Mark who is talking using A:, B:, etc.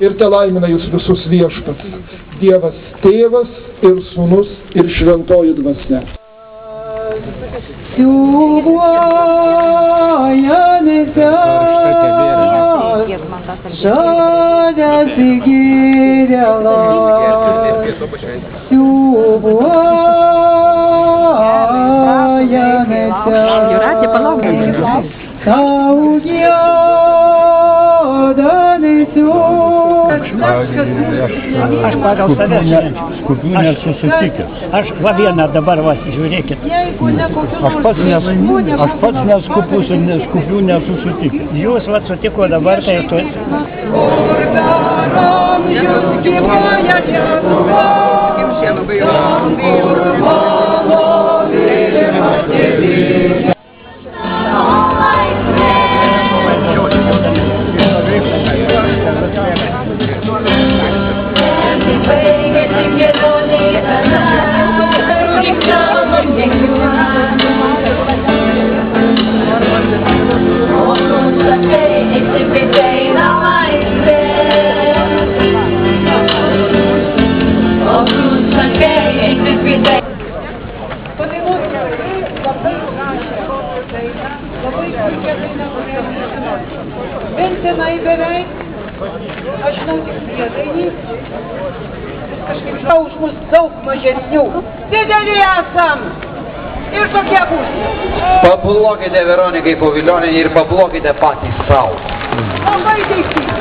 A: ir te laimina jūs visus viešpats, Dievas Tėvas ir Sūnus ir Šventoji Dvasia.
B: Aš pagal save skupių nesusitikęs. Aš va vieną dabar va, žiūrėkit. Aš pats neskupus ir skupių nesusitikęs. Jūs va sutiko dabar, tai tu...
C: Bentinai beveik, aš žinau tik priedainį, kažkaip žinau už mus daug mažesnių. Dideli esam ir tokie būsime.
D: Pablokite Veronikai Povilionienei ir pablokite patys sau.
C: Labai teisingai.